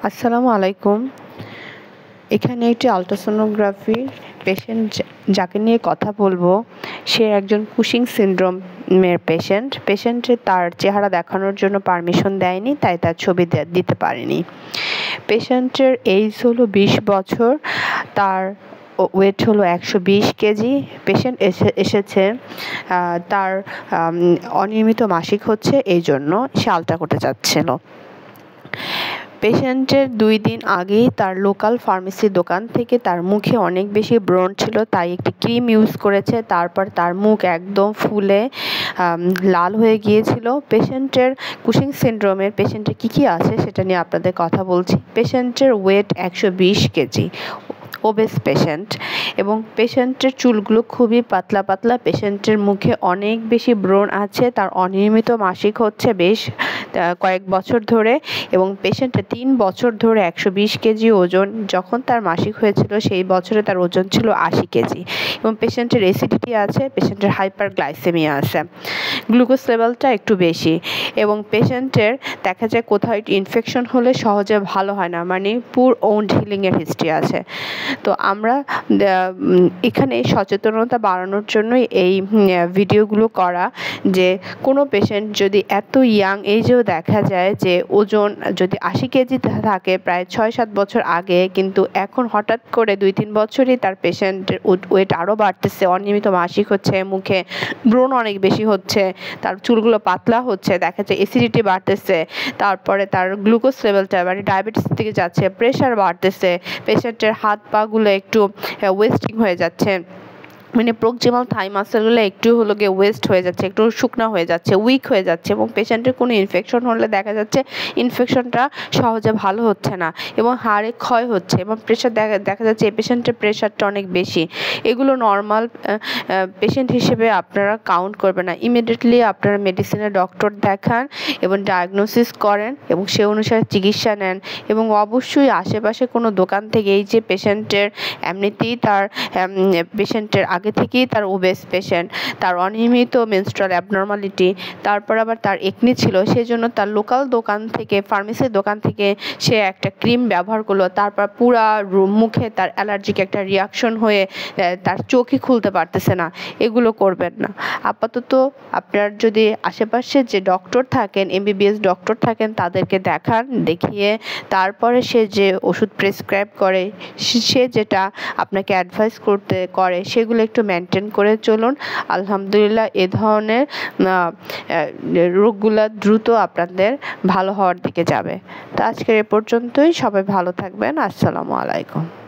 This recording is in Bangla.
আসসালামু আলাইকুম। এখানে একটি আল্ট্রাসোনোগ্রাফির পেশেন্ট যাকে নিয়ে কথা বলবো, সে একজন কুশিং সিনড্রোমের পেশেন্টের তার চেহারা দেখানোর জন্য পারমিশন দেয়নি, তাই তার ছবি দিতে পারেনি। পেশেন্টের এইজ হলো 20 বছর, তার ওয়েট হলো 120 কেজি। পেশেন্ট এসেছে তার অনিয়মিত মাসিক হচ্ছে, এই জন্য সে আলট্রা করতে চাচ্ছিল। পেশেন্টের 2 দিন আগেই তার লোকাল ফার্মেসির দোকান থেকে তার মুখে অনেক বেশি ব্রণ ছিল, তাই একটি ক্রিম ইউজ করেছে। তারপর তার মুখ একদম ফুলে লাল হয়ে গিয়েছিল। পেশেন্টের কুশিং সিনড্রোমের পেশেন্টের কী আছে সেটা নিয়ে আপনাদের কথা বলছি। পেশেন্টের ওয়েট 120 কেজি, ওবেস পেশেন্ট, এবং পেশেন্টের চুলগুলো খুবই পাতলা পাতলা। পেশেন্টের মুখে অনেক বেশি ব্রণ আছে, তার অনিয়মিত মাসিক হচ্ছে বেশ কয়েক বছর ধরে, এবং পেশেন্টের 3 বছর ধরে 120 কেজি ওজন। যখন তার মাসিক হয়েছিল সেই বছরে তার ওজন ছিল 80 কেজি, এবং পেশেন্টের অ্যাসিডিটি আছে, পেশেন্টের হাইপারগ্লাইসেমিয়া আছে, গ্লুকোজ লেভেলটা একটু বেশি, এবং পেশেন্টের দেখা যায় কোথাও ইনফেকশন হলে সহজে ভালো হয় না, মানে পুর ওন্ড হিলিংয়ের হিস্ট্রি আছে। তো আমরা এখানে সচেতনতা বাড়ানোর জন্যই এই ভিডিওগুলো করা, যে কোনো পেশেন্ট যদি এত ইয়াং এজেও দেখা যায় যে ওজন যদি 80 কেজি থাকে প্রায় 6-7 বছর আগে, কিন্তু এখন হঠাৎ করে 2-3 বছরই তার পেশেন্টের ওয়েট আরও বাড়তেছে, অনিয়মিত মাসিক হচ্ছে, মুখে ব্রণ অনেক বেশি হচ্ছে, তার চুলগুলো পাতলা হচ্ছে, দেখা যায় অ্যাসিডিটি বাড়তেছে, তারপরে তার গ্লুকোজ লেভেলটা মানে ডায়াবেটিস থেকে যাচ্ছে, প্রেশার বাড়তেছে, পেশেন্টের হাত পাগুলো একটু ওয়েস্টিং হয়ে যাচ্ছে, মানে প্রক্সিমাল থাই মাসেলগুলো একটু হলো গিয়ে ওয়েস্ট হয়ে যাচ্ছে, একটু শুকনো হয়ে যাচ্ছে, উইক হয়ে যাচ্ছে, এবং পেশেন্টের কোনো ইনফেকশন হলে দেখা যাচ্ছে ইনফেকশনটা সহজে ভালো হচ্ছে না, এবং হাড়ে ক্ষয় হচ্ছে, এবং প্রেশার দেখা যাচ্ছে এই পেশেন্টের প্রেশারটা অনেক বেশি। এগুলো নর্মাল পেশেন্ট হিসেবে আপনারা কাউন্ট করবেন না। ইমিডিয়েটলি আপনারা মেডিসিনের ডক্টর দেখান এবং ডায়াগনোসিস করেন, এবং সে অনুসারে চিকিৎসা নেন, এবং অবশ্যই আশেপাশে কোনো দোকান থেকে এই যে পেশেন্টের এমনিতেই তার পেশেন্টের আগে থেকেই তার ওবেস পেশেন্ট, তার অনিয়মিত মেনস্ট্রুয়াল অ্যাবনর্মালিটি, তারপর আবার তার একনি ছিল, সেই জন্য তার লোকাল দোকান থেকে ফার্মেসির দোকান থেকে সে একটা ক্রিম ব্যবহার করলো, তারপর পুরা মুখে তার অ্যালার্জিক একটা রিয়াকশন হয়ে তার চোখই খুলতে পারতেছে না। এগুলো করবেন না। আপাতত আপনার যদি আশেপাশে যে ডক্টর থাকেন, MBBS ডক্টর থাকেন, তাদেরকে দেখান, দেখিয়ে তারপরে সে যে ওষুধ প্রেসক্রাইব করে, সে যেটা আপনাকে অ্যাডভাইস করে সেগুলো একটু মেনটেন করে চলুন। আলহামদুলিল্লাহ এ ধরনের রোগগুলো দ্রুত আপনাদের ভালো হওয়ার দিকে যাবে। তো আজকের এ পর্যন্তই। সবাই ভালো থাকবেন। আসসালামু আলাইকুম।